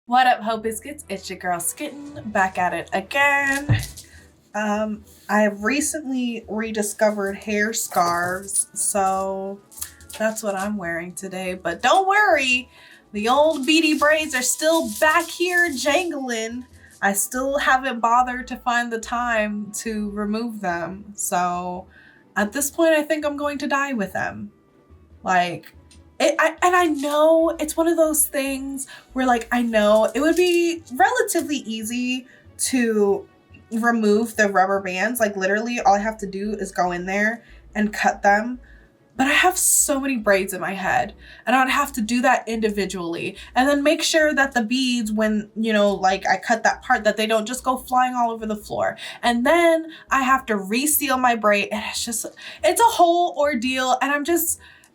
What up, Hope Biscuits? It's your girl Skitten, back at it again. I recently rediscovered hair scarves, so that's what I'm wearing today. But don't worry, the old beady braids are still back here jangling. I still haven't bothered to find the time to remove them. So at this point, I think I'm going to die with them. I know it's one of those things where, like, I know it would be relatively easy to remove the rubber bands. Like, literally all I have to do is go in there and cut them. But I have so many braids in my head, and I would have to do that individually and then make sure that the beads, when, you know, like I cut that part, that they don't just go flying all over the floor. And then I have to reseal my braid, and it's a whole ordeal. And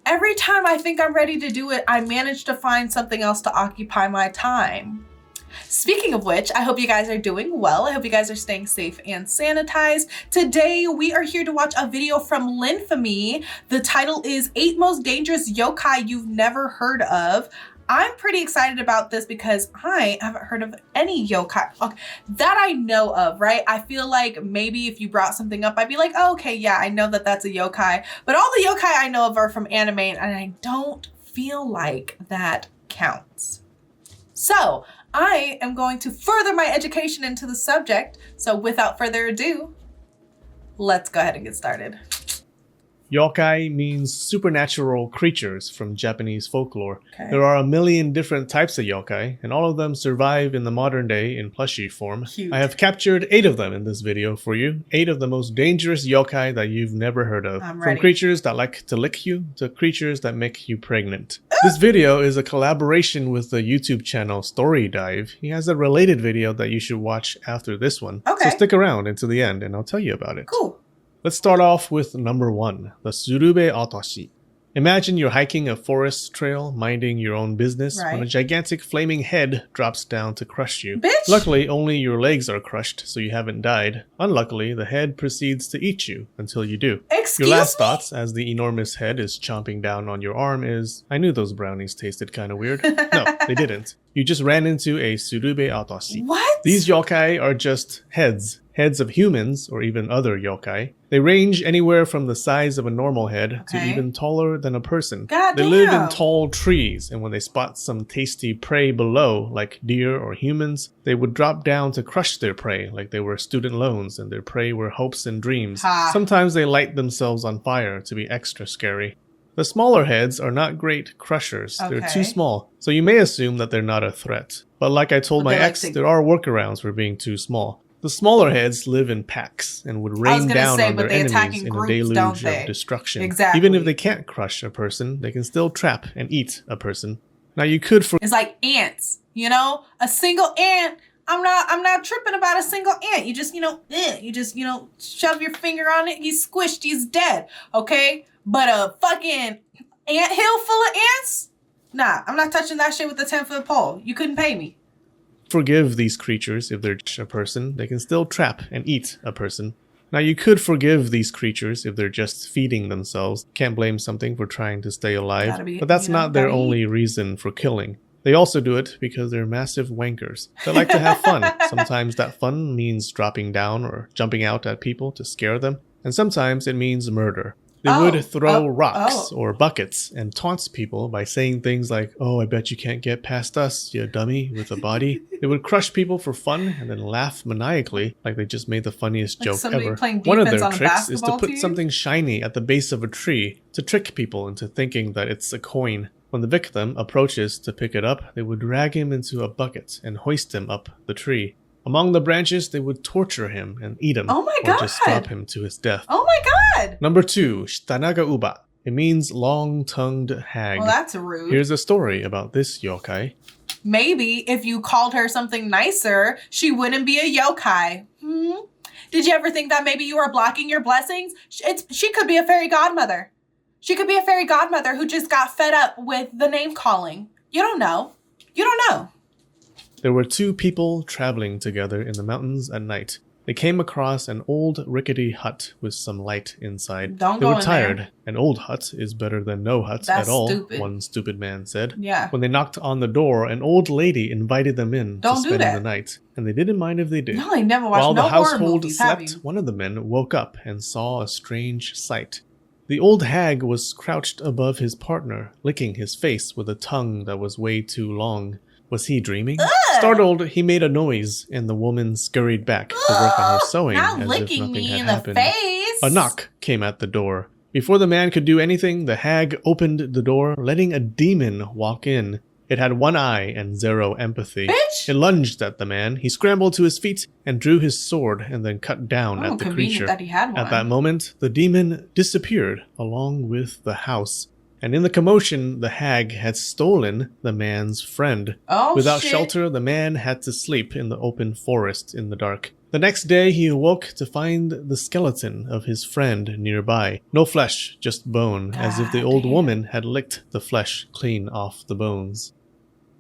every time I think I'm ready to do it, I manage to find something else to occupy my time. Speaking of which, I hope you guys are doing well. I hope you guys are staying safe and sanitized. Today, we are here to watch a video from Linfamy. The title is 8 Most Dangerous Yokai You've Never Heard Of. I'm pretty excited about this because I haven't heard of any yokai that I know of, right? I feel like maybe if you brought something up, I'd be like, oh, okay, yeah, I know that that's a yokai. But all the yokai I know of are from anime, and I don't feel like that counts. So I am going to further my education into the subject. So without further ado, let's go ahead and get started. Yokai means supernatural creatures from Japanese folklore. Okay. There are a million different types of yokai, and all of them survive in the modern day in plushie form. Cute. I have captured 8 of them in this video for you. 8 of the most dangerous yokai that you've never heard of. I'm ready. From creatures that like to lick you to creatures that make you pregnant. This video is a collaboration with the YouTube channel Story Dive. He has a related video that you should watch after this one. Okay. So stick around until the end and I'll tell you about it. Cool. Let's start off with number 1, the Tsurube-otoshi. Imagine you're hiking a forest trail, minding your own business, when a gigantic flaming head drops down to crush you. Bitch! Luckily, only your legs are crushed, so you haven't died. Unluckily, the head proceeds to eat you until you do. Excuse Your last me? thoughts, as the enormous head is chomping down on your arm, is, I knew those brownies tasted kind of weird. No, they didn't. You just ran into a Tsurube-otoshi. What? These yokai are just heads of humans, or even other yokai. They range anywhere from the size of a normal head to even taller than a person. God They damn. live in tall trees, and when they spot some tasty prey below, like deer or humans, they would drop down to crush their prey, like they were student loans and their prey were hopes and dreams. Ha. Sometimes they light themselves on fire to be extra scary. The smaller heads are not great crushers. They're too small, so you may assume that they're not a threat. But like I told my ex, there are workarounds for being too small. The smaller heads live in packs and would rain down on their enemies in a deluge of destruction. Exactly. Even if they can't crush a person, they can still trap and eat a person. Now you could It's like ants, you know? A single ant, I'm not tripping about a single ant. You just, shove your finger on it, he's squished, he's dead, okay? But a fucking anthill full of ants? Nah, I'm not touching that shit with a 10-foot pole. You couldn't pay me. forgive these creatures if they're a person. They can still trap and eat a person. Now you could forgive these creatures if they're just feeding themselves. Can't blame something for trying to stay alive. But that's not their only reason for killing. They also do it because they're massive wankers. They like to have fun. Sometimes that fun means dropping down or jumping out at people to scare them. And sometimes it means murder. They would throw rocks or buckets and taunt people by saying things like, "Oh, I bet you can't get past us, you dummy with a body." They would crush people for fun and then laugh maniacally like they just made the funniest joke ever. One of their tricks is to put something shiny at the base of a tree to trick people into thinking that it's a coin. When the victim approaches to pick it up, they would drag him into a bucket and hoist him up the tree. Among the branches, they would torture him and eat him. Oh my god! Or just drop him to his death. Oh my god! Number 2, Shitanaga Uba. It means long-tongued hag. Well, that's rude. Here's a story about this yokai. Maybe if you called her something nicer, she wouldn't be a yokai. Did you ever think that maybe you were blocking your blessings? She could be a fairy godmother. She could be a fairy godmother who just got fed up with the name calling. You don't know. You don't know. There were 2 people traveling together in the mountains at night. They came across an old rickety hut with some light inside. Don't They go were in tired. there. An old hut is better than no hut That's at all, stupid. one stupid man said. Yeah. When they knocked on the door, an old lady invited them in Don't to do spend that. the night, and they didn't mind if they did. No, I never watched While no the horror household movies, have slept, you? one of the men woke up and saw a strange sight. The old hag was crouched above his partner, licking his face with a tongue that was way too long. Was he dreaming? Ugh! Startled, he made a noise, and the woman scurried back to work on her sewing Not as if licking nothing me had in happened. the face. A knock came at the door. Before the man could do anything, the hag opened the door, letting a demon walk in. It had one eye and zero empathy. Bitch! It lunged at the man. He scrambled to his feet and drew his sword and then cut down at the Convenient creature. that he had one. At that moment, the demon disappeared along with the house. And in the commotion, the hag had stolen the man's friend. Oh, Without shit. shelter, the man had to sleep in the open forest in the dark. The next day, he awoke to find the skeleton of his friend nearby. No flesh, just bone, as if the old damn. woman had licked the flesh clean off the bones.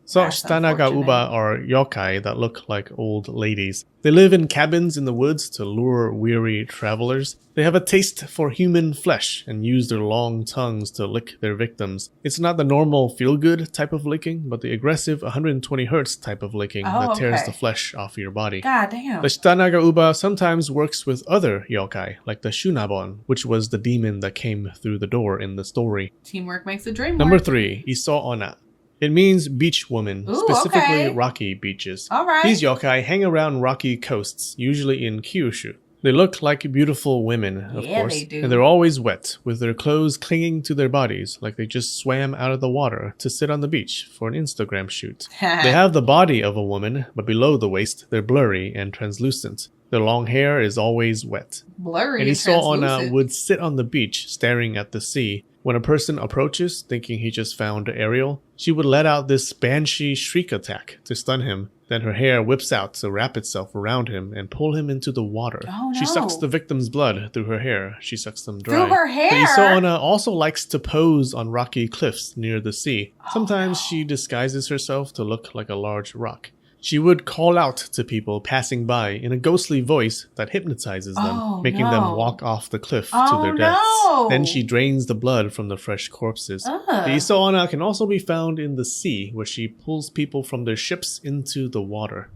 Such That's Tanagauba unfortunate. are yokai that look like old ladies. They live in cabins in the woods to lure weary travelers. They have a taste for human flesh and use their long tongues to lick their victims. It's not the normal feel-good type of licking, but the aggressive 120 hertz type of licking that tears the flesh off your body. God damn. The Tanagauba sometimes works with other yokai, like the Shunabon, which was the demon that came through the door in the story. Teamwork makes the dream Number work. 3, Iso-onna. It means beach woman, Ooh, specifically okay. rocky beaches. All right. These yokai hang around rocky coasts, usually in Kyushu. They look like beautiful women, of Yeah, course, they do. and they're always wet, with their clothes clinging to their bodies like they just swam out of the water to sit on the beach for an Instagram shoot. They have the body of a woman, but below the waist, they're blurry and translucent. Their long hair is always wet. Blurry And and Iso-onna translucent. would sit on the beach, staring at the sea. When a person approaches, thinking he just found Ariel, she would let out this banshee shriek attack to stun him. Then her hair whips out to wrap itself around him and pull him into the water. Oh, She no. sucks the victim's blood through her hair. She sucks them dry. Through her hair? The Iso-onna also likes to pose on rocky cliffs near the sea. Oh, Sometimes she disguises herself to look like a large rock. She would call out to people passing by in a ghostly voice that hypnotizes them, Oh, making no. them walk off the cliff to Oh, their deaths. no. Then she drains the blood from the fresh corpses. Ugh. The Iso-onna can also be found in the sea, where she pulls people from their ships into the water.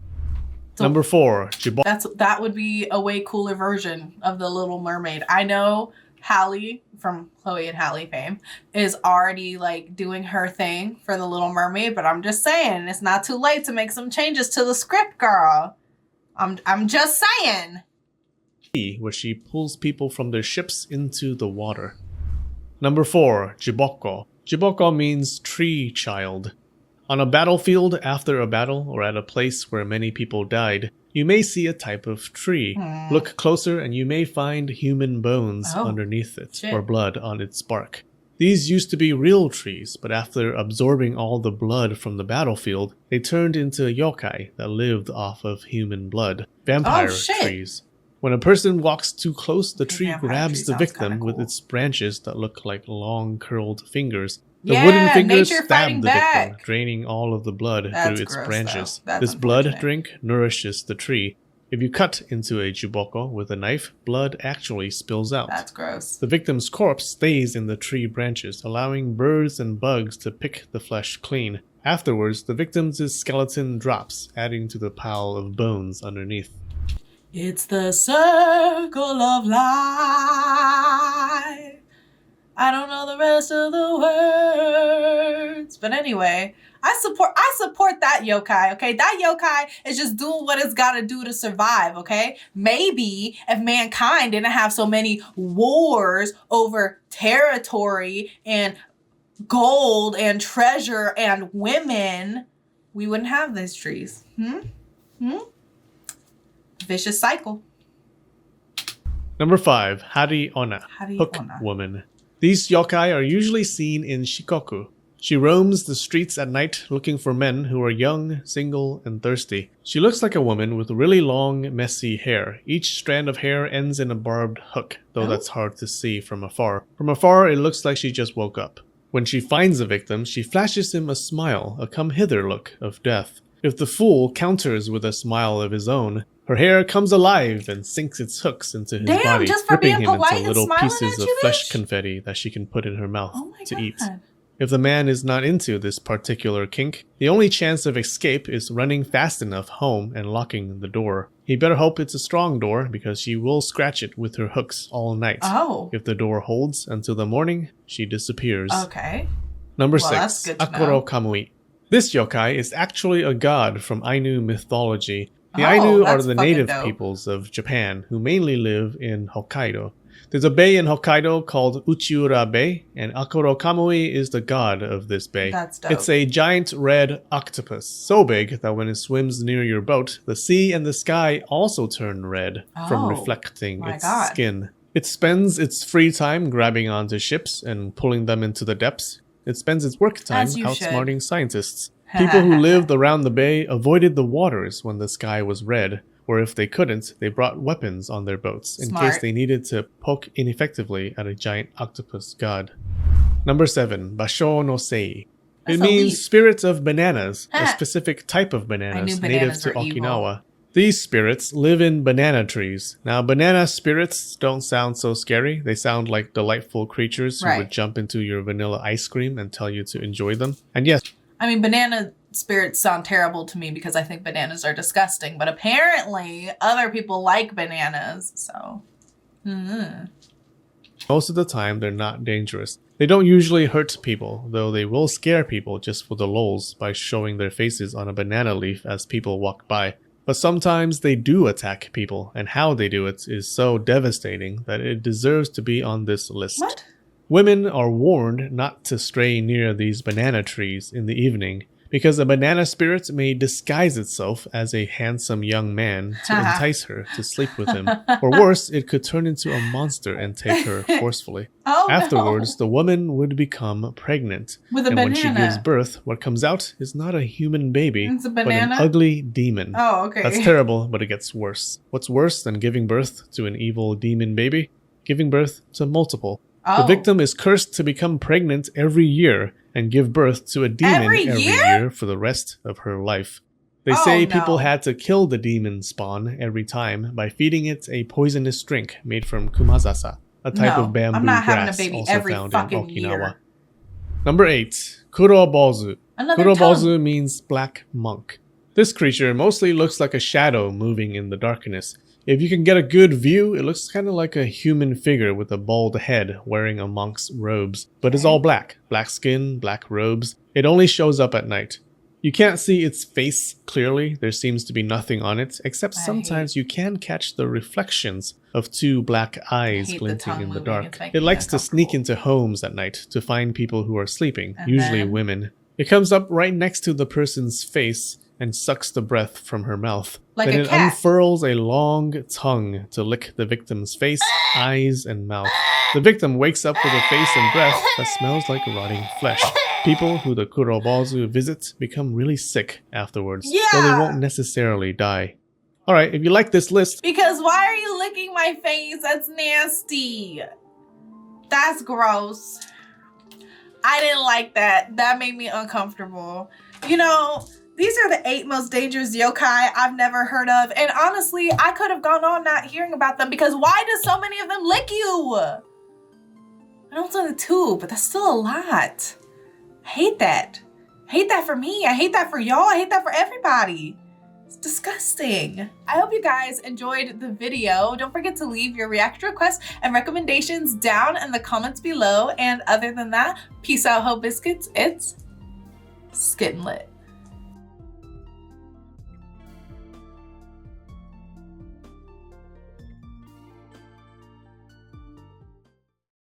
So- Number 4, Jubokko. That would be a way cooler version of the Little Mermaid. I know Hallie from Chloe and Hallie fame is already like doing her thing for the Little Mermaid, but I'm just saying it's not too late to make some changes to the script, girl. I'm just saying. Where she pulls people from their ships into the water. Number 4, Jubokko. Jubokko means tree child. On a battlefield after a battle or at a place where many people died, you may see a type of tree. Look closer and you may find human bones underneath it shit. or blood on its bark. These used to be real trees, but after absorbing all the blood from the battlefield, they turned into yokai that lived off of human blood. Vampire shit. trees. When a person walks too close, the Okay, tree vampire grabs tree the sounds victim kinda with cool. its branches that look like long curled fingers. The Yeah, wooden fingers nature stab fighting the victim, back. draining all of the blood That's through its gross, branches. though. That's This blood unfortunate. drink nourishes the tree. If you cut into a jubokko with a knife, blood actually spills out. That's gross. The victim's corpse stays in the tree branches, allowing birds and bugs to pick the flesh clean. Afterwards, the victim's skeleton drops, adding to the pile of bones underneath. It's the circle of life. I don't know the rest of the words. But anyway, I support that yokai, okay? That yokai is just doing what it's gotta do to survive, okay? Maybe if mankind didn't have so many wars over territory and gold and treasure and women, we wouldn't have these trees. Vicious cycle. Number 5, Hari-onna, hook Hari-onna. woman. These yokai are usually seen in Shikoku. She roams the streets at night looking for men who are young, single, and thirsty. She looks like a woman with really long, messy hair. Each strand of hair ends in a barbed hook, though that's hard to see from afar. From afar, it looks like she just woke up. When she finds a victim, she flashes him a smile, a come-hither look of death. If the fool counters with a smile of his own, her hair comes alive and sinks its hooks into his body, just for ripping being him polite into and little smiling pieces at of you, flesh bitch? confetti that she can put in her mouth Oh my to God. eat. If the man is not into this particular kink, the only chance of escape is running fast enough home and locking the door. He better hope it's a strong door because she will scratch it with her hooks all night. Oh. If the door holds until the morning, she disappears. Okay. Number Well, that's 6. good to know. Akuro-kamui. This yokai is actually a god from Ainu mythology. The Oh, Ainu are that's the fucking native dope. peoples of Japan who mainly live in Hokkaido. There's a bay in Hokkaido called Uchiura Bay, and Akuro-kamui is the god of this bay. That's dope. It's a giant red octopus, so big that when it swims near your boat, the sea and the sky also turn red from Oh, reflecting my its God. skin. It spends its free time grabbing onto ships and pulling them into the depths. It spends its work time As you outsmarting scientists. People who lived around the bay avoided the waters when the sky was red, or if they couldn't, they brought weapons on their boats in Smart. case they needed to poke ineffectively at a giant octopus god. Number 7. Basho-no-sei. That's It a means leaf. spirits of bananas, a Ha. specific type of I bananas knew native bananas to were evil. Okinawa. These spirits live in banana trees. Now, banana spirits don't sound so scary. They sound like delightful creatures who Right. would jump into your vanilla ice cream and tell you to enjoy them. And yes, I mean, banana spirits sound terrible to me because I think bananas are disgusting, but apparently other people like bananas, so. most of the time they're not dangerous. They don't usually hurt people, though they will scare people just for the lulz by showing their faces on a banana leaf as people walk by. But sometimes they do attack people, and how they do it is so devastating that it deserves to be on this list. What? Women are warned not to stray near these banana trees in the evening, because a banana spirit may disguise itself as a handsome young man to entice her to sleep with him. Or worse, it could turn into a monster and take her forcefully. Oh, Afterwards, no. the woman would become pregnant. With a and when she banana. gives birth, what comes out is not a human baby, It's a but an banana? ugly demon. Oh, okay. That's terrible, but it gets worse. What's worse than giving birth to an evil demon baby? Giving birth to multiple. Oh. The victim is cursed to become pregnant every year and give birth to a demon Every year? for the rest of her life. They Oh, say no. people had to kill the demon spawn every time by feeding it a poisonous drink made from kumazasa, a type No, of bamboo I'm not having a grass baby also every found in fucking Okinawa. year. Number 8. Kurobozu. Another Kurobozu tongue. means black monk. This creature mostly looks like a shadow moving in the darkness. If you can get a good view, it looks kind of like a human figure with a bald head wearing a monk's robes, but it's all black. Black skin, black robes. It only shows up at night. You can't see its face clearly. There seems to be nothing on it, except sometimes you can catch the reflections of two black eyes hate the glinting tongue in the moving. dark. It's making It me likes to sneak uncomfortable. into homes at night to find people who are sleeping, And usually then? women. It comes up right next to the person's face and sucks the breath from her mouth. Like then a it cat. unfurls a long tongue to lick the victim's face, eyes, and mouth. The victim wakes up with a face and breath that smells like rotting flesh. People who the Kurobozu visit become really sick afterwards, though they Yeah. won't necessarily die. Alright, if you like this list, Because why are you licking my face? That's nasty. That's gross. I didn't like that. That made me uncomfortable. You know, these are the 8 most dangerous yokai I've never heard of. And honestly, I could have gone on not hearing about them because why do so many of them lick you? I know it's only 2, but that's still a lot. I hate that. I hate that for me. I hate that for y'all. I hate that for everybody. It's disgusting. I hope you guys enjoyed the video. Don't forget to leave your reaction requests and recommendations down in the comments below. And other than that, peace out, Ho Biscuits. It's Skittin' Lit.